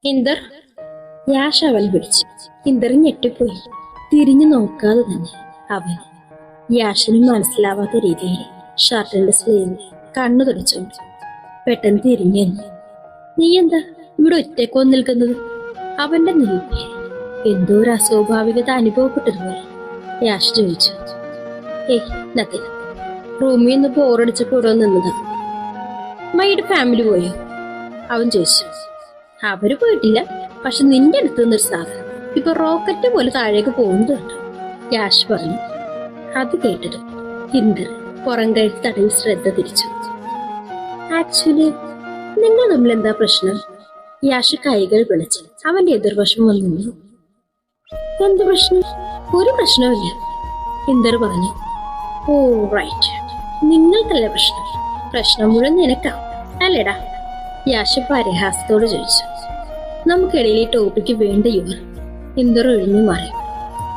ഇന്ദർ, യാഷ് അവൻ പിടിച്ചു. ഇന്ദർ ഞെട്ടിപ്പോയി. തിരിഞ്ഞു നോക്കാതെ തന്നെ അവൻ യാഷിന് മനസ്സിലാവാത്ത രീതിയിൽ ഷർട്ടിന്റെ സ്ലീവിൽ കണ്ണു തുടച്ചുകൊണ്ട് പെട്ടെന്ന് തിരിഞ്ഞു. നീ എന്താ ഇവിടെ ഒറ്റക്കോ നിൽക്കുന്നത്? അവന്റെ നിൽപ്പിൽ എന്തോ ഒരു അസ്വാഭാവികത അനുഭവപ്പെട്ടതുപോലെ യാഷ് ചോദിച്ചു. ഏയ് നത്തിങ്, റൂമിൽ നിന്ന് ബോറടിച്ചപ്പോ ഇവിടെ നിന്നതാ. മൈയുടെ ഫാമിലി പോയോ? അവൻ ചോദിച്ചു. അവര് പോയിട്ടില്ല, പക്ഷെ നിന്റെ അടുത്ത് നിന്നൊരു സാധനം ഇപ്പൊ റോക്കറ്റ് പോലെ താഴേക്ക് പോകുന്നുണ്ട്, യാഷ് പറഞ്ഞു. അത് കേട്ടിട്ട് ഇന്ദർ പുറം കഴുത്ത് തടവി ശ്രദ്ധ തിരിച്ചു. ആക്ച്വലി നിങ്ങൾ തമ്മിൽ എന്താ പ്രശ്നം? യാഷ് കൈകൾ വിളിച്ച് അവന്റെ എതിർവശം വന്നു. എന്ത് പ്രശ്നം? ഒരു പ്രശ്നവുമില്ല, ഇന്ദർ പറഞ്ഞു. ഓ റൈറ്റ്, നിങ്ങൾക്കല്ല പ്രശ്നം. പ്രശ്നം മുഴുവൻ നിനക്കാവും അല്ലേടാ? യാഷ് പരിഹാസത്തോട് ചോദിച്ചു. നമുക്കിടയിൽ ഈ ടോപ്പിക്ക് വേണ്ട യുവർ. ഇന്ദർ ഒഴിഞ്ഞു മാറി.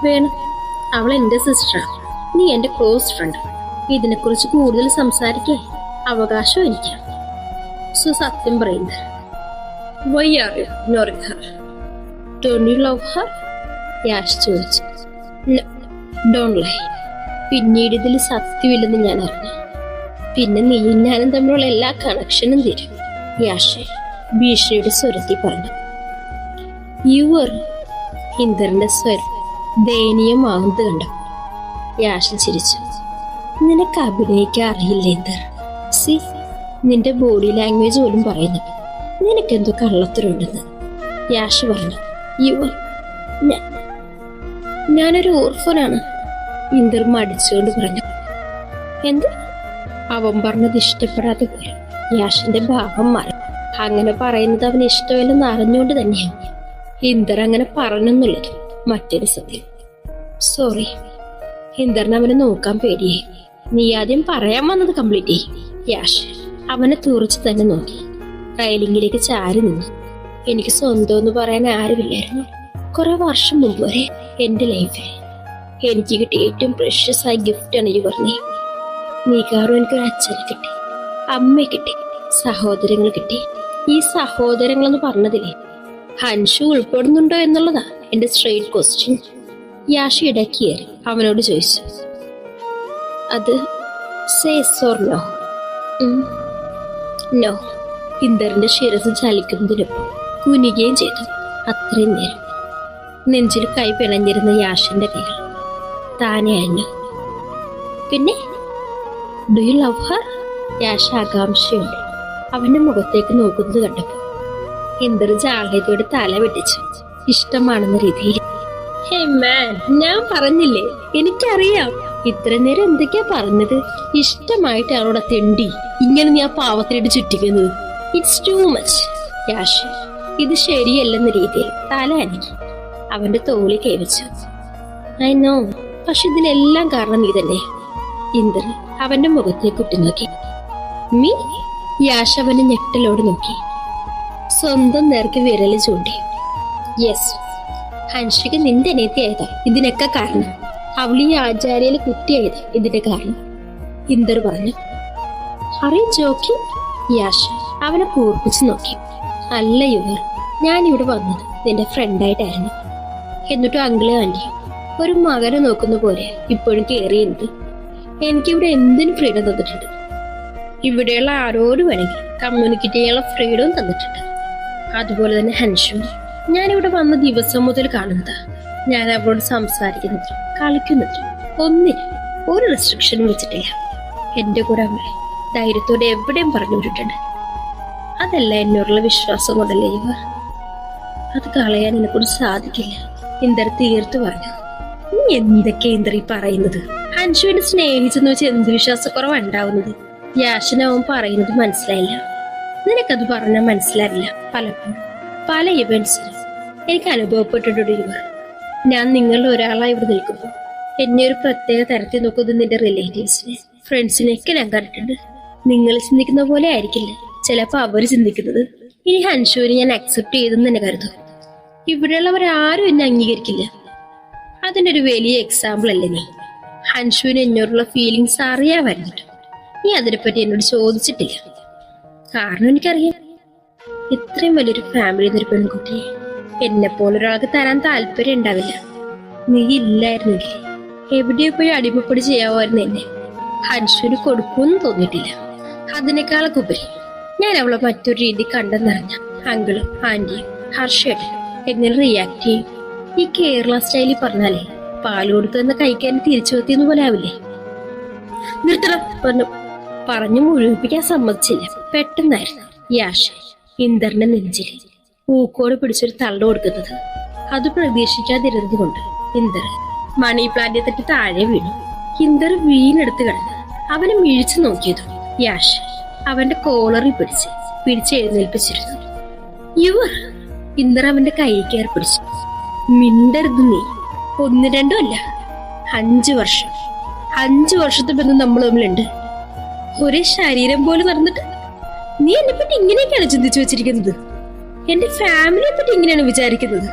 വേണം, അവൾ എന്റെ സിസ്റ്ററാണ്, നീ എന്റെ ക്ലോസ് ഫ്രണ്ട്. ഇതിനെക്കുറിച്ച് കൂടുതൽ സംസാരിക്കാൻ അവകാശം എനിക്ക്. സോ സത്യം പറയുന്നത്, why are you ignoring her? Don't you love her? Yash ചോദിച്ചു. Don't lie. പിന്നീട് ഇതിൽ സത്യമില്ലെന്ന് ഞാൻ അറിഞ്ഞു. പിന്നെ നീയും ഞാനും തമ്മിലുള്ള എല്ലാ കണക്ഷനും തരും, യാഷ് ഭീഷണിയുടെ സ്വരത്തിൽ പറഞ്ഞു. യുവർ. ഇന്ദറിന്റെ സ്വരം ദയനീയമാവുന്നത് കണ്ടു യാഷ് ചിരിച്ചു. നിനക്ക് അഭിനയിക്കാൻ അറിയില്ല ഇന്ദർ. സി, നിന്റെ ബോഡി ലാംഗ്വേജ് പോലും പറയുന്നു നിനക്കെന്തോ കള്ളത്തരമുണ്ടെന്ന്, യാഷ് പറഞ്ഞു. യുവർ. ഞാനൊരു ഓർഫനാണ്, ഇന്ദർ മടിച്ചുകൊണ്ട് പറഞ്ഞു. എന്ത്? അവൻ പറഞ്ഞത് ഇഷ്ടപ്പെടാതെ പോലെ യാഷിന്റെ ഭാവം മാറി. അങ്ങനെ പറയുന്നത് അവന് ഇഷ്ടമില്ലെന്ന് അറിഞ്ഞുകൊണ്ട് തന്നെയാണ് ഇന്ദർ അങ്ങനെ പറഞ്ഞെന്നുള്ളത് മറ്റൊരു സത്യം. സോറി. ഇന്ദറിന് അവനെ നോക്കാൻ പേടിയായി. നീ ആദ്യം പറയാൻ വന്നത് കംപ്ലീറ്റ് ചെയ്യും, യാഷ് അവനെ തുറച്ച് തന്നെ നോക്കി റൈലിംഗിലേക്ക് ചാരി നിന്നു. എനിക്ക് സ്വന്തം എന്ന് പറയാൻ ആരുമില്ലായിരുന്നു. കുറെ വർഷം മുമ്പ് വരെ എന്റെ ലൈഫിൽ എനിക്ക് കിട്ടിയ ഏറ്റവും പ്രഷ്യസ് ആയ ഗിഫ്റ്റാണ് ഈ പറഞ്ഞേ. നീ കാരണം എനിക്കൊരു അച്ഛനെ കിട്ടി, അമ്മയെ കിട്ടി, സഹോദരങ്ങൾ കിട്ടി. ഈ സഹോദരങ്ങളെന്ന് പറഞ്ഞതില്ലേ ഹൻഷു ഉൾപ്പെടുന്നുണ്ടോ എന്നുള്ളതാ എന്റെ സ്ട്രെയിറ്റ് ക്വസ്റ്റ്യൻ, യാഷി ഇടയ്ക്കേറി അവനോട് ചോദിച്ചു. അത് സേസ് ഓർ നോ? നോ. ഇന്ദറിന്റെ ശിരസ് ചലിക്കുന്നതിനൊപ്പം കുനിയുകയും ചെയ്തു. അത്രയും നേരം നെഞ്ചിൽ കൈ പിണഞ്ഞിരുന്ന യാഷിന്റെ കൈകൾ താനെ അഞ്ഞു. പിന്നെ do you love her? Yash ആകാംക്ഷയുണ്ട് അവന്റെ മുഖത്തേക്ക് നോക്കുന്നത് കണ്ടപ്പോ ഇന്ദർ ജാള്യതയോടെ തല വെട്ടിച്ചു. ഇഷ്ടമാണെന്ന രീതിയിൽ. ഹേ മാൻ, ഞാൻ പറഞ്ഞില്ലേ, എനിക്കറിയാം. ഇത്ര നേരം എന്തൊക്കെയാ പറഞ്ഞത്? ഇഷ്ടമായിട്ട് അവളോട് തെണ്ടി ഇങ്ങനെ നീ ആ പാവത്തിലിട്ട് ചുറ്റിക്കുന്നത്. It's too much, Yash. ഇത് ശരിയല്ലെന്ന രീതിയിൽ തല അനക്കി അവന്റെ തോളി കൈവച്ചു. ഐ നോ, പക്ഷെ ഇതിനെല്ലാം കാരണം നീ തന്നെ. ഇന്ദർ അവന്റെ മുഖത്തേക്ക് ഉറ്റുനോക്കി. മീ? യാഷ് അവന്റെ ഞെട്ടലോട് നോക്കി സ്വന്തം നേർക്ക് വിരല് ചൂണ്ടി. യെസ്, ഹൻഷിക നിന്റെ അനിയത്തിയായതാ ഇതിനൊക്കെ കാരണം. അവൾ ഈ ആചാര്യയിലെ കുട്ടിയായത് ഇതിന്റെ കാരണം, ഇന്ദർ പറഞ്ഞു. അറിയ ജോക്കി? യാഷ് അവനെ കൂർപ്പിച്ചു നോക്കി. അല്ല യുവർ, ഞാനിവിടെ വന്നത് നിന്റെ ഫ്രണ്ടായിട്ടായിരുന്നു. എന്നിട്ടും അങ്കിളെ ആന്റി ഒരു മകനെ നോക്കുന്ന പോലെ ഇപ്പോഴും കയറിയുണ്ട്. എനിക്കിവിടെ എന്തിനും ഫ്രീഡം തന്നിട്ടുണ്ട്. ഇവിടെയുള്ള ആരോട് വേണമെങ്കിലും കമ്മ്യൂണിക്കേറ്റ് ചെയ്യാനുള്ള ഫ്രീഡവും തന്നിട്ടുണ്ട്. അതുപോലെ തന്നെ ഹൻഷു ഞാനിവിടെ വന്ന ദിവസം മുതൽ കാണുന്നതാ. ഞാൻ അവരോട് സംസാരിക്കുന്നതിലും കളിക്കുന്നതിലും ഒന്നിനും ഒരു റെസ്ട്രിക്ഷനും വെച്ചിട്ടില്ല. എന്റെ കൂടെ അവളെ ധൈര്യത്തോടെ എവിടെയും പറഞ്ഞു വിട്ടിട്ടുണ്ട്. അതല്ല എന്നോടുള്ള വിശ്വാസം കൊണ്ടല്ലേ ഇവർ. അത് കളയാൻ എന്നെക്കൊണ്ട് സാധിക്കില്ല, ഇന്ദർ തീർത്തു പറഞ്ഞു. നീ എന്തൊക്കെ ഇന്ദർ ഈ പറയുന്നത്? ഹൻഷുവിനെ സ്നേഹിച്ചെന്ന് വെച്ച് എന്ത് വിശ്വാസക്കുറവ് ഉണ്ടാവുന്നത്? യാഷിന് അവൻ പറയുന്നത് മനസ്സിലായില്ല. നിനക്കത് പറഞ്ഞാൽ മനസ്സിലാവില്ല. പലപ്പോഴും പല ഇവന്റ്സിലും എനിക്ക് അനുഭവപ്പെട്ടിട്ടുണ്ട് ഇവർ. ഞാൻ നിങ്ങളിൽ ഒരാളായി ഇവിടെ നിൽക്കുമ്പോൾ എന്നെ ഒരു പ്രത്യേക തരത്തിൽ നോക്കുന്നത് നിന്റെ റിലേറ്റീവ്സിനെ, ഫ്രണ്ട്സിനെയൊക്കെ ഞാൻ കണ്ടിട്ടുണ്ട്. നിങ്ങൾ ചിന്തിക്കുന്ന പോലെ ആയിരിക്കില്ല ചിലപ്പോ അവർ ചിന്തിക്കുന്നത്. ഈ ഹൻഷുവിനെ ഞാൻ അക്സെപ്റ്റ് ചെയ്തെന്ന് തന്നെ കരുതും. ഇവിടെയുള്ളവരാരും എന്നെ അംഗീകരിക്കില്ല. അതിനൊരു വലിയ എക്സാമ്പിൾ അല്ലേ നീ. ഹൻഷുവിന് എന്നോടുള്ള ഫീലിങ്സ് അറിയാമായിരുന്നിട്ട് നീ അതിനെപ്പറ്റി എന്നോട് ചോദിച്ചിട്ടില്ല. കാരണം എനിക്കറിയാം. ഇത്രയും വലിയൊരു ഫാമിലി ഒരു പെൺകുട്ടിയെ എന്നെ പോലൊരാൾക്ക് തരാൻ താല്പര്യം ഉണ്ടാവില്ല. നീ ഇല്ലായിരുന്നെങ്കിൽ എവിടെയോ പോയി അടിമപ്പൊടി ചെയ്യാമായിരുന്നു എന്നെ. ഹൻഷുവിന് കൊടുക്കുമെന്ന് തോന്നിയിട്ടില്ല. അതിനേക്കാളൊക്കെ ഉപരി ഞാൻ അവളെ മറ്റൊരു രീതി കണ്ടെന്നറിഞ്ഞ അങ്കിളും ആന്റിയും ഹർഷേട്ടൻ എങ്ങനെ റിയാക്ട് ചെയ്യും? ഈ കേരള സ്റ്റൈലിൽ പറഞ്ഞാലേ പാല് കൊടുത്തുവെന്ന് കഴിക്കാൻ തിരിച്ചു വെത്തിയെന്ന് പോലെ ആവില്ലേ? നിർത്തണം പറഞ്ഞു മുഴുവിപ്പിക്കാൻ സമ്മതിച്ചില്ല. പെട്ടെന്നായിരുന്നു യാഷ ഇന്ദറിന്റെ നെഞ്ചിൽ പൂക്കോട് പിടിച്ചൊരു തള്ളു കൊടുക്കുന്നത്. അത് പ്രതീക്ഷിക്കാതിരുന്നത് കൊണ്ട് ഇന്ദർ മണി പ്ലാന്റിനെ തട്ടി താഴെ വീണു. ഇന്ദർ വീണെടുത്ത് കിടന്ന് അവനെ മിഴിച്ചു നോക്കിയതും യാഷ അവന്റെ കോളറിൽ പിടിച്ചെഴുന്നേൽപ്പിച്ചിരുന്നു. ഇന്ദർ അവന്റെ കൈ കയറി പിടിച്ചു. മിണ്ടരുത് നീ. 1, 2 അല്ല, 5 വർഷം. 5 വർഷത്തെ ബന്ധം നമ്മൾ തമ്മിലുണ്ട്. ഒരേ ശരീരം പോലെ നടന്നിട്ട് നീ എന്നെ പറ്റി ഇങ്ങനെയൊക്കെയാണ് ചിന്തിച്ചു വെച്ചിരിക്കുന്നത്. എന്റെ ഫാമിലിയെ പറ്റി ഇങ്ങനെയാണ് വിചാരിക്കുന്നത്.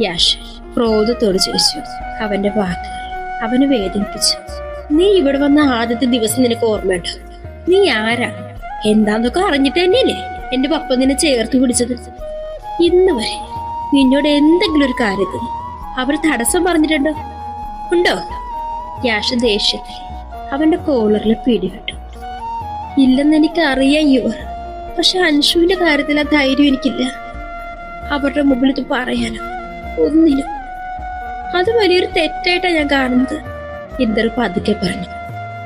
യാഷ് ക്രോധത്തോട് ചോദിച്ചു. അവന്റെ വാക്കുകൾ അവനെ വേദനിപ്പിച്ചു. നീ ഇവിടെ വന്ന ആദ്യത്തെ ദിവസം നിനക്ക് ഓർമ്മയുണ്ടോ? നീ ആരാ എന്താന്നൊക്കെ അറിഞ്ഞിട്ട് തന്നെയല്ലേ എന്റെ പപ്പ നിന്നെ ചേർത്ത് പിടിച്ചത്. ഇന്ന് വരെ നിന്നോട് എന്തെങ്കിലും ഒരു കാര്യത്തിൽ അവർ തടസ്സം പറഞ്ഞിട്ടുണ്ടോ? ഉണ്ടോ? യാഷ ദേഷ്യത്തിൽ അവന്റെ കോളറിൽ പിടിവിട്ടു. ഇല്ലെന്ന് എനിക്ക് അറിയാം യുവർ. പക്ഷെ അൻഷുവിന്റെ കാര്യത്തിൽ ആ ധൈര്യം എനിക്കില്ല. അവരുടെ മുമ്പിൽ ഇത് പറയാനോ ഒന്നിനും. അത് വലിയൊരു തെറ്റായിട്ടാണ് ഞാൻ കാണുന്നത്. ഇന്ദർ പതുക്കെ പറഞ്ഞു.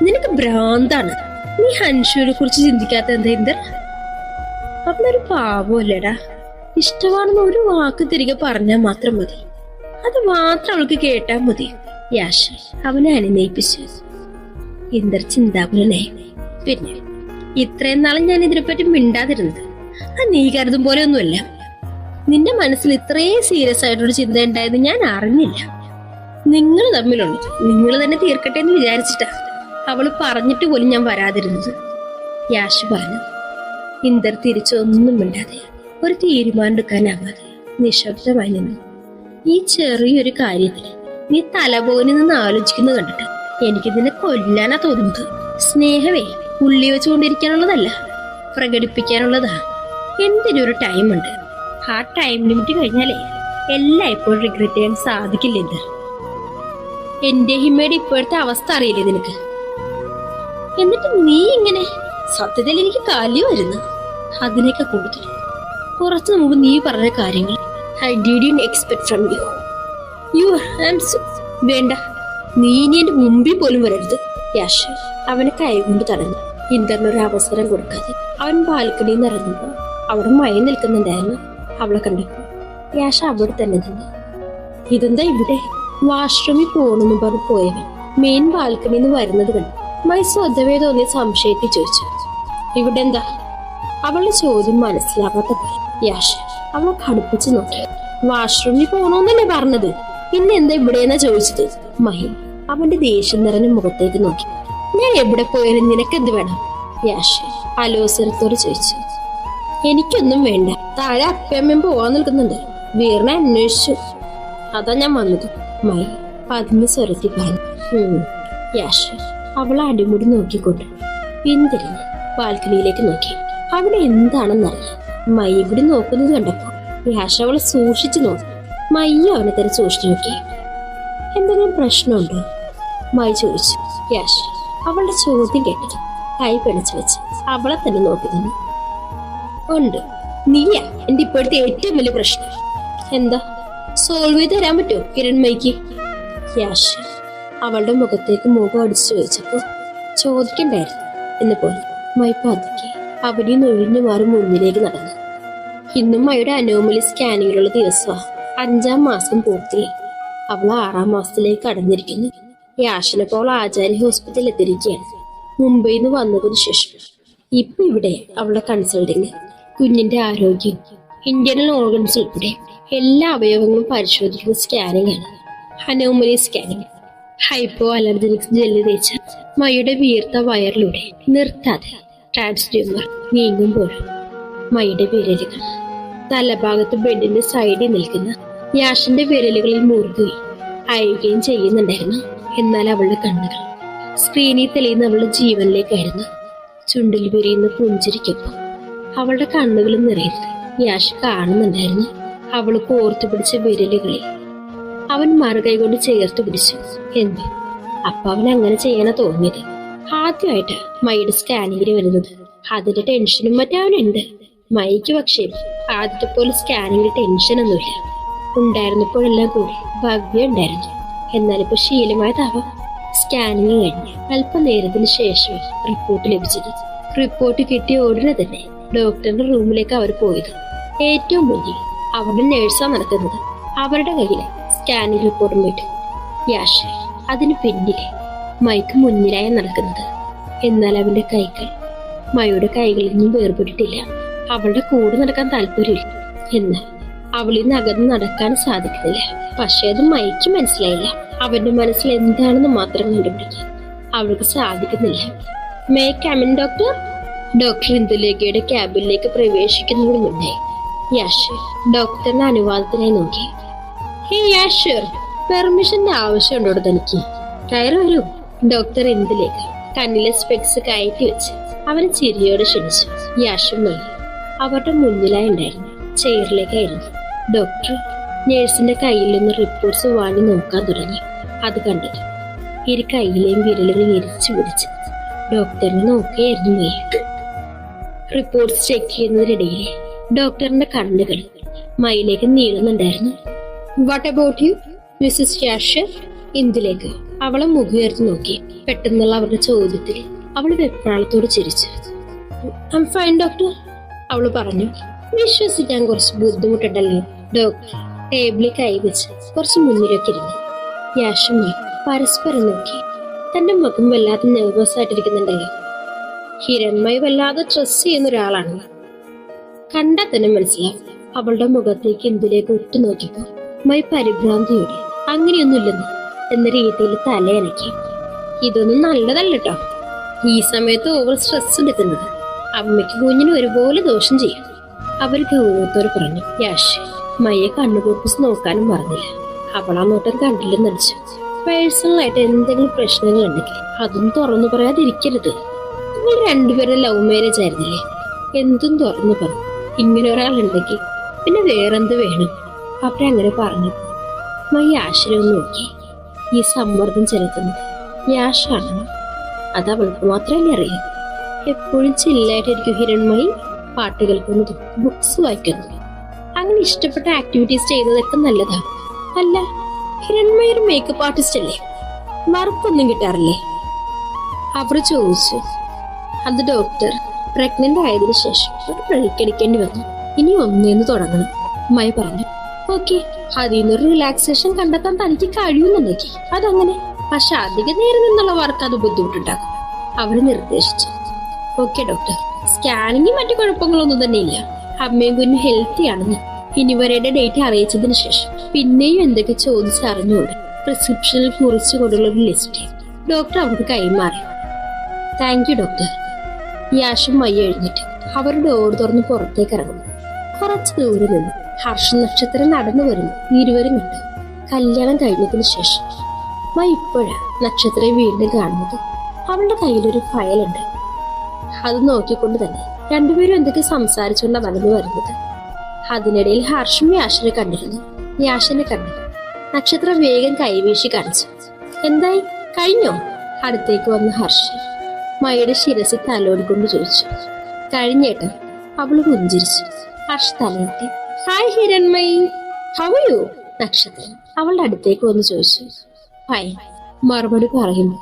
നിനക്ക് ഭ്രാന്താണ്. നീ ഹൻഷുവിനെ കുറിച്ച് ചിന്തിക്കാത്ത എന്താ ഇന്ദർ? അവളൊരു പാവമല്ലേടാ. ഇഷ്ടമാണെന്ന് ഒരു വാക്ക് തിരികെ പറഞ്ഞാൽ മാത്രം മതി. അത് മാത്രം അവൾക്ക് കേട്ടാ മതി. യാഷ അവനെ അനുനയിപ്പിച്ചു. ഇന്ദർ ചിന്താകുലനായി. പിന്നെ ഇത്രയും നാളും ഞാൻ ഇതിനെപ്പറ്റി മിണ്ടാതിരുന്നത് ആ നീ കരുതും പോലെ ഒന്നുമല്ല. നിന്റെ മനസ്സിൽ ഇത്രയും സീരിയസ് ആയിട്ടൊരു ചിന്ത ഉണ്ടായെന്ന് ഞാൻ അറിഞ്ഞില്ല. നിങ്ങൾ തമ്മിലുള്ളത് നിങ്ങൾ തന്നെ തീർക്കട്ടെ എന്ന് വിചാരിച്ചിട്ടാ അവള് പറഞ്ഞിട്ട് പോലും ഞാൻ വരാതിരുന്നത്. യാഷ പറഞ്ഞു. ഇന്ദർ തിരിച്ചൊന്നും മിണ്ടാതെ ഒരു തീരുമാനം എടുക്കാനാവാതെ നിശബ്ദമായി നിന്നു. ഈ ചെറിയൊരു കാര്യത്തില് നീ തലപോനി നിന്ന് ആലോചിക്കുന്നത് കണ്ടിട്ട് എനിക്ക് നിന്നെ കൊല്ലാനാ തോന്നുന്നത്. സ്നേഹമേ ഉള്ളി വെച്ചുകൊണ്ടിരിക്കാനുള്ളതല്ല, പ്രകടിപ്പിക്കാനുള്ളതാ. എന്തിനൊരു ടൈമുണ്ട്. ആ ടൈം ലിമിറ്റ് കഴിഞ്ഞാലേ എല്ലാം ഇപ്പോഴും റിഗ്രറ്റ് ചെയ്യാൻ സാധിക്കില്ല. ഇന്ദർ, എന്റെ ഹിമ്മയുടെ ഇപ്പോഴത്തെ അവസ്ഥ അറിയില്ലേ നിനക്ക്? എന്നിട്ട് നീ ഇങ്ങനെ സത്യത്തിൽ എനിക്ക് കാലി വരുന്നു. അതിനൊക്കെ കൂടുതൽ കുറച്ചു മുമ്പ് നീ പറഞ്ഞ കാര്യങ്ങൾ I didn't expect from you. വേണ്ട, നീ ഇനി എന്റെ മുമ്പിൽ പോലും വരരുത്. യാഷ അവനെ കൈകൊണ്ട് തടഞ്ഞു. ഇന്ദറിനൊരു അവസരം കൊടുക്കാതെ അവൻ ബാൽക്കണിയിൽ നിന്ന് ഇറങ്ങുമ്പോ അവിടെ മഴ നിൽക്കുന്നുണ്ടായിരുന്നു. അവളെ കണ്ടപ്പോ യാഷ അവിടെ തന്നെ നിന്ന്. ഇതെന്താ ഇവിടെ? വാഷ്റൂമിൽ പോണെന്ന് പറഞ്ഞ് പോയവൻ മെയിൻ ബാൽക്കണിയിൽ നിന്ന് വരുന്നത് കണ്ടു മൈ സ്വതവേ തോന്നിയ സംശയത്തിൽ ചോദിച്ചു. ഇവിടെ എന്താ? അവളുടെ ചോദ്യം മനസ്സിലാവാത്ത പോലെ യാഷ അവളെ കടുപ്പിച്ച് നോക്കി. വാഷ്റൂമിൽ പോണോന്നല്ലേ പറഞ്ഞത്, പിന്നെ എന്താ ഇവിടെയെന്നാ ചോദിച്ചത്? മഹി അവന്റെ ദേഷ്യം നിറഞ്ഞ മുഖത്തേക്ക് നോക്കി. ഞാൻ എവിടെ പോയാലും നിനക്കെന്ത് വേണം? യാഷ അലോസരത്തോട് ചോദിച്ചു. എനിക്കൊന്നും വേണ്ട. താഴെ അപ്പയമ്മയും പോവാൻ നിൽക്കുന്നുണ്ട്. വീറിനെ അന്വേഷിച്ചു, അതാ ഞാൻ വന്നത്. മൈ പതിഞ്ഞ സ്വരത്തിൽ പറഞ്ഞു. യാഷ അവളെ അടിമുടി നോക്കിക്കൊണ്ട് പിന്തിരിഞ്ഞ് ബാൽക്കണിയിലേക്ക് നോക്കി. അവിടെ എന്താണെന്നറിയാം. മൈ ഇവിടെ നോക്കുന്നത് കണ്ടപ്പോ യാഷ അവളെ സൂക്ഷിച്ചു നോക്കി. മയ്യ അവനെ തന്നെ സൂക്ഷിച്ചു നോക്കി. എന്തെങ്കിലും പ്രശ്നമുണ്ടോ? മൈ ചോദിച്ചു. യാഷ അവളുടെ ചോദ്യം കേട്ടത് കൈ പിണച്ചു വെച്ച് അവളെ തന്നെ നോക്കി നിന്നു. ഉണ്ട്, നീയാ എന്റെ ഇപ്പോഴത്തെ ഏറ്റവും വലിയ പ്രശ്നം. എന്താ? സോൾവ് ചെയ്ത് തരാൻ പറ്റുമോ കിരൺമയ്ക്ക്? യാഷ അവളുടെ മുഖത്തേക്ക് മുഖം അടിച്ചു ചോദിച്ചപ്പോ ചോദിക്കണ്ടായിരുന്നു എന്ന് പോലെ മൈ പതുക്കെ അവിടെ ഒഴിഞ്ഞു മാറി മുന്നിലേക്ക് നടന്നു. ഇന്നും മയുടെ അനോമലി സ്കാനിങ്ങിലുള്ള ദിവസമാണ്. 5-ാം മാസം പൂർത്തിയായി. അവൾ 6-ാം മാസത്തിലേക്ക് കടന്നിരിക്കുന്നു. യാഷിനപ്പോൾ ആചാര്യ ഹോസ്പിറ്റലിൽ എത്തിയിരിക്കുകയാണ്. മുംബൈയിൽ നിന്ന് വന്നതിന് ശേഷം ഇപ്പൊ ഇവിടെ അവളുടെ കൺസൾട്ടിങ്, കുഞ്ഞിന്റെ ആരോഗ്യം, ഇന്റേണൽ ഓർഗൻസ് ഉൾപ്പെടെ എല്ലാ അവയവങ്ങളും പരിശോധിക്കുന്ന സ്കാനിങ് ആണ്. Anomaly scanning. Hypo allergenic gel തേച്ച മയുടെ വീർത്ത വയറിലൂടെ നിർത്താതെ ട്രാൻസ്ഡ്യൂമർ നീങ്ങുമ്പോൾ മയുടെ വിരലുകൾ തലഭാഗത്ത് ബെഡിന്റെ സൈഡിൽ നിൽക്കുന്ന യാഷിന്റെ വിരലുകളിൽ മുറുകുകയും അയയുകയും ചെയ്യുന്നുണ്ടായിരുന്നു. എന്നാൽ അവളുടെ കണ്ണുകൾ സ്ക്രീനിൽ തെളിയുന്ന അവളുടെ ജീവനിലേക്കായിരുന്നു. ചുണ്ടിൽ വിരിയുന്ന പുഞ്ചിരിക്കൊപ്പം അവളുടെ കണ്ണുകൾ നിറയുന്നത് യാഷ് കാണുന്നുണ്ടായിരുന്നു അവള് കോർത്തു പിടിച്ച വിരലുകളിൽ. അവൻ മറുകൈ കൊണ്ട് ചേർത്ത് പിടിച്ചു. എന്ത് അപ്പൊ അവൻ അങ്ങനെ ചെയ്യാനാ തോന്നിയത്. ആദ്യമായിട്ട് മൈയുടെ സ്കാനിങ്ങിന് വരുന്നത്. അതിന്റെ ടെൻഷനും മറ്റവനുണ്ട്. മൈക്ക് പക്ഷേ ആദ്യത്തെ പോലെ സ്കാനിങ്ങിന് ടെൻഷനൊന്നുമില്ല. ഉണ്ടായിരുന്നപ്പോഴെല്ലാം കൂടി ഭവ്യ ഉണ്ടായിരുന്നു. എന്നാലിപ്പോ ശീലമായതാവാം. സ്കാനിങ് കഴിഞ്ഞ് അല്പനേരത്തിന് ശേഷം റിപ്പോർട്ട് ലഭിച്ചത്. റിപ്പോർട്ട് കിട്ടിയ ഉടനെ തന്നെ ഡോക്ടറിന്റെ റൂമിലേക്ക് അവർ പോയത്. ഏറ്റവും മുന്നിൽ അവരുടെ നേഴ്സാ നടക്കുന്നത്. അവരുടെ കയ്യിലെ സ്കാനിങ് റിപ്പോർട്ടും വിട്ടു. യാഷ് അതിന് പിന്നിലെ മൈക്ക് മുന്നിലായി നടക്കുന്നത്. എന്നാൽ അവന്റെ കൈകൾ മയുടെ കൈകളിൽ നിന്നും വേർപെട്ടിട്ടില്ല. അവളുടെ കൂടെ നടക്കാൻ താല്പര്യമില്ല. എന്നാൽ അവളിൽ നിന്ന് അകന്ന് നടക്കാൻ സാധിക്കുന്നില്ല. പക്ഷെ അത് മൈക്ക് മനസ്സിലായില്ല. അവന്റെ മനസ്സിൽ എന്താണെന്ന് മാത്രം കണ്ടുപിടിക്കാൻ അവൾക്ക് സാധിക്കുന്നില്ല. May come in doctor? ഡോക്ടർ ഇന്ദുലേഖയുടെ ക്യാബിനിലേക്ക് പ്രവേശിക്കുന്നതിന് മുന്നേ യാഷ് ഡോക്ടറിന്റെ അനുവാദത്തിനായി നോക്കി. ഹേ യാഷ്, പെർമിഷന്റെ ആവശ്യമുണ്ടോ തനിക്ക്? കയറി വരൂ. ഡോക്ടർ ഇന്ദുലേഖ കണ്ണിലെ സ്പെക്സ് കയറ്റി വെച്ച് അവനെ ചിരിയോടെ ക്ഷണിച്ചു. യാഷും മൈ അവരുടെ മുന്നിലായി ഉണ്ടായിരുന്നു. ചെയറിലേക്കായിരുന്നു. ഡോക്ടർ നേഴ്സിന്റെ കയ്യിൽ നിന്ന് റിപ്പോർട്ട്സ് വാങ്ങി നോക്കാൻ തുടങ്ങി. അത് കണ്ടത് ഇരു കയ്യിലെയും വിരലുകൾ ഇരിച്ചു പിടിച്ച് ഡോക്ടറിനെ നോക്കിയായിരുന്നു മൈ. റിപ്പോർട്ട്സ് ചെക്ക് ചെയ്യുന്നതിനിടയിൽ ഡോക്ടറിന്റെ കണ്ണുകൾ മൈയിലേക്ക് നീളുന്നുണ്ടായിരുന്നു. What about you Mrs Yash? Indulekha അവളെ മുഖമുയർത്തി നോക്കി. പെട്ടെന്നുള്ള അവരുടെ ചോദ്യത്തിൽ അവൾ വെപ്രാളത്തോട് ചിരിച്ചു. ഐ ആം ഫൈൻ ഡോക്ടർ, അവള് പറഞ്ഞു. വിശ്വസിക്കാൻ കുറച്ച് ബുദ്ധിമുട്ടുണ്ടല്ലോ. ഡോക്ടർ ടേബിളിൽ കൈവച്ച് കുറച്ച് മുന്നിലേക്ക് ഇരുന്നു. യാഷും പരസ്പരം നോക്കി. തന്റെ മുഖം വല്ലാതെ നെർവസ് ആയിട്ടിരിക്കുന്നുണ്ടല്ലോ. ഹിരൺമയി വല്ലാതെ സ്ട്രെസ് ചെയ്യുന്ന ഒരാളാണ്. കണ്ടാൽ തന്നെ മനസ്സിലാവും. അവളുടെ മുഖത്തേക്ക് എന്തിലേക്ക് ഉറ്റുനോക്കിയപ്പോ മൈ പരിഭ്രാന്തിയോടെ അങ്ങനെയൊന്നുമില്ലെന്ന് എന്ന രീതിയിൽ തലയനക്കി. ഇതൊന്നും നല്ലതല്ലോ. ഈ സമയത്ത് ഓവർ സ്ട്രെസ് എടുക്കുന്നത് അമ്മയ്ക്ക് കുഞ്ഞിന് ഒരുപോലെ ദോഷം ചെയ്യും. അവർ ഗൗരവത്തോടെ പറഞ്ഞു. യാഷ് മയ്യെ കണ്ണുകൂപ്പിച്ച് നോക്കാനും പറഞ്ഞില്ല. അവളാ നോട്ടം കണ്ടില്ലെന്ന് നടിച്ചു. പേഴ്സണലായിട്ട് എന്തെങ്കിലും പ്രശ്നങ്ങൾ ഉണ്ടെങ്കിൽ അതും തുറന്നു പറയാതിരിക്കരുത്. നിങ്ങൾ രണ്ടുപേരും ലവ് മാരേജ് ആയിരുന്നില്ലേ? എന്തും തുറന്നു പറഞ്ഞു. ഇങ്ങനെ ഒരാളുണ്ടെങ്കിൽ പിന്നെ വേറെന്ത് വേണം? അവരങ്ങനെ പറഞ്ഞു. മൈ യാഷിനെ നോക്കി. ഈ സമ്മർദ്ദം ചെലുത്തുന്നത് യാഷാണെന്ന് അത് അവൾക്ക് മാത്രമല്ലേ അറിയാം. എപ്പോഴും ചില്ലായിട്ടായിരിക്കും ഹിരൺമയി പാട്ട് കേൾക്കുന്നത്, ബുക്സ് വായിക്കുന്നു. അങ്ങനെ ഇഷ്ടപ്പെട്ട ആക്ടിവിറ്റീസ് ചെയ്യുന്നതൊക്കെ നല്ലതാ. അല്ല, ഹിരൺമയി ഒരു മേക്കപ്പ് ആർട്ടിസ്റ്റ് അല്ലേ? വർക്കൊന്നും കിട്ടാറില്ലേ? അവർ ചോദിച്ചു. അത് ഡോക്ടർ പ്രഗ്നന്റ് ആയതിനു ശേഷം ഒരു ബ്രേക്ക് എടുക്കേണ്ടി വന്നു. ഇനി ഒന്നേന്ന് തുടങ്ങണം. മൈ പറഞ്ഞു. ഓക്കെ, അതിൽ നിന്നൊരു റിലാക്സേഷൻ കണ്ടെത്താൻ തനിക്ക് കഴിയുന്നുണ്ടെങ്കിൽ അതങ്ങനെ. പക്ഷെ അധിക നേരം നിന്നുള്ള വർക്ക് അത് ബുദ്ധിമുട്ടുണ്ടാകും. അവർ നിർദ്ദേശിച്ചു. ഓക്കെ ഡോക്ടർ, സ്കാനിങ് മറ്റു കുഴപ്പങ്ങളൊന്നും തന്നെ ഇല്ല. അമ്മയും കുഞ്ഞും ഹെൽത്തി ആണെന്ന് ഇനി വരെയുടെ ഡേറ്റ് അറിയിച്ചതിന് ശേഷം പിന്നെയും എന്തൊക്കെ ചോദിച്ചറിഞ്ഞുകൊണ്ട് പ്രിസ്ക്രിപ്ഷനിൽ കുറിച്ചുകൊണ്ടുള്ള ഒരു ലിസ്റ്റ് ഡോക്ടർ അവർക്ക് കൈമാറി. Thank you doctor. യാഷും മയ്യ എഴുന്നേറ്റ് അവർ ഡോർ തുറന്ന് പുറത്തേക്ക് ഇറങ്ങുന്നു. കുറച്ചു ദൂരെ നിന്ന് ഹർഷ നക്ഷത്രം നടന്നു വരുന്നു. ഇരുവരും കണ്ടു. കല്യാണം കഴിഞ്ഞതിന് ശേഷം മൈ ഇപ്പോഴാ നക്ഷത്രം വീണ്ടും കാണുന്നത്. അവളുടെ കയ്യിലൊരു ഫയലുണ്ട്. അത് നോക്കിക്കൊണ്ട് തന്നെ രണ്ടുപേരും എന്തൊക്കെ സംസാരിച്ചുകൊണ്ട് വളർന്നു വരുന്നത്. അതിനിടയിൽ ഹർഷും യാഷിനെ കണ്ടിരുന്നു. യാഷിനെ കണ്ടു. നക്ഷത്രം വേഗം കൈവീശി കാണിച്ചു. എന്തായി, കഴിഞ്ഞോ? അടുത്തേക്ക് വന്ന ഹർഷ മയുടെ ശിരസിൽ തലോടിക്കൊണ്ട് ചോദിച്ചു. കഴിഞ്ഞേട്ടോ. അവള് പുഞ്ചിരിച്ചു. ഹർഷ തലയിട്ട് hi Hiranmayi, how are you? നക്ഷത്രം അവളുടെ അടുത്തേക്ക് വന്ന് ചോദിച്ചു. ഫൈൻ മറുപടി പറയുന്നു.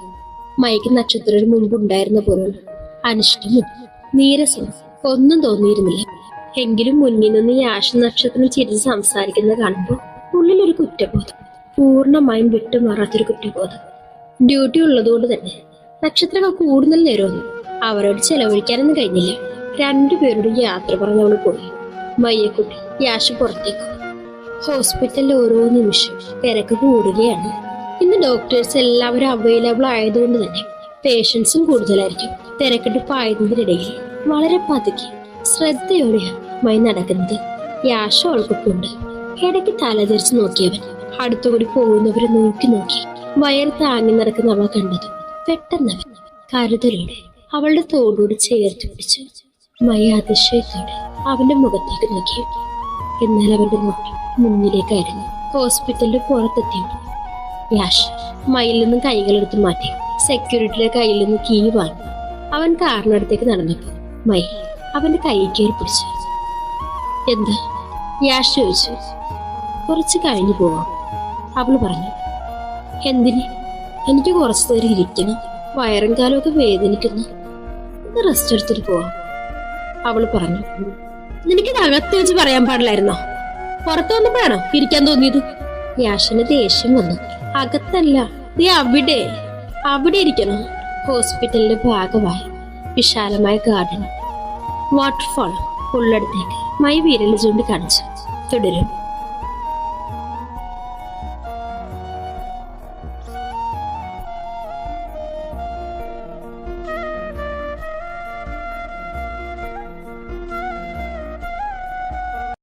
മൈക്ക് നക്ഷത്രത്തിന് മുമ്പ് ഉണ്ടായിരുന്ന പോലുള്ള അനിഷ്ടവും നീരസവും ഒന്നും തോന്നിയിരുന്നില്ല. എങ്കിലും മുന്നിൽ നിന്ന് യാഷ നക്ഷത്രം ചിരിച്ച് സംസാരിക്കുന്നത് കാണുമ്പോൾ ഉള്ളിലൊരു കുറ്റബോധം, പൂർണ്ണമായും വിട്ടുമാറാത്തൊരു കുറ്റബോധം. ഡ്യൂട്ടി ഉള്ളതുകൊണ്ട് തന്നെ നക്ഷത്രങ്ങൾ കൂടുതൽ നേരമൊന്നും അവരോട് ചെലവഴിക്കാനൊന്നും കഴിഞ്ഞില്ല. രണ്ടുപേരോടും യാത്ര പറഞ്ഞവള് പോയി. മയ്യക്കുട്ടി യാഷ പുറത്തേക്ക്. ഹോസ്പിറ്റലിൽ ഓരോ നിമിഷം തിരക്ക് കൂടുകയാണ്. ഇന്ന് ഡോക്ടേഴ്സ് എല്ലാവരും അവൈലബിൾ ആയതുകൊണ്ട് തന്നെ പേഷ്യൻസും കൂടുതലായിരിക്കും. തിരക്കിട്ട് പായുന്നതിനിടയിൽ വളരെ പതുക്കെ ശ്രദ്ധയോടെയാണ് മൈ നടക്കുന്നത്. യാഷ അവൾക്കൊപ്പുണ്ട്. ഇടയ്ക്ക് തലതിരിച്ച് നോക്കിയവൻ അടുത്തുകൂടി പോകുന്നവരെ നോക്കി വയർ താങ്ങി നടക്കുന്ന അവൾ കണ്ടത്. പെട്ടെന്നവൻ കരുതലോടെ അവളുടെ തോളോട് ചേർത്ത് പിടിച്ചു. മൈ അതിശയത്തോടെ അവന്റെ മുഖത്തേക്ക് നോക്കി. എന്നാൽ അവന്റെ നോട്ടം മുന്നിലേക്കായിരുന്നു. ഹോസ്പിറ്റലിന്റെ പുറത്തെത്തിയപ്പോൾ യാഷ് മയിൽ നിന്നും കൈകളെടുത്ത് മാറ്റി സെക്യൂരിറ്റിയുടെ കയ്യിൽ നിന്ന് കീ വാങ്ങി. അവൻ കാറിനടുത്തേക്ക് നടന്നപ്പോൾ മൈ അവന്റെ കൈ കയറി പിടിച്ചു. എന്താ? യാഷ് ചോദിച്ചു. കുറച്ച് കഴിഞ്ഞു പോവാം, അവൾ പറഞ്ഞു. എന്തിന്? എനിക്ക് കുറച്ചു നേരം ഇരിക്കണം, വയറും കാലമൊക്കെ വേദനിക്കുന്നു, റെസ്റ്റ് എടുത്തിട്ട് പോവാം, അവൾ പറഞ്ഞു. നിനക്കിത് അകത്ത് വെച്ച് പറയാൻ പാടില്ലായിരുന്നോ? പുറത്തു വന്നപ്പോഴാണോ ഇരിക്കാൻ തോന്നിയത്? യാഷിന് ദേഷ്യം വന്നു. അകത്തല്ല, നീ അവിടെ അവിടെ ഇരിക്കണം. ഹോസ്പിറ്റലിന്റെ ഭാഗമായി വിശാലമായ ഗാർഡൻ, വാട്ടർഫാൾ ഉള്ളടത്തേക്ക് മൈ വിരൽ ചൂണ്ടി കാണിച്ചു. തുടരും.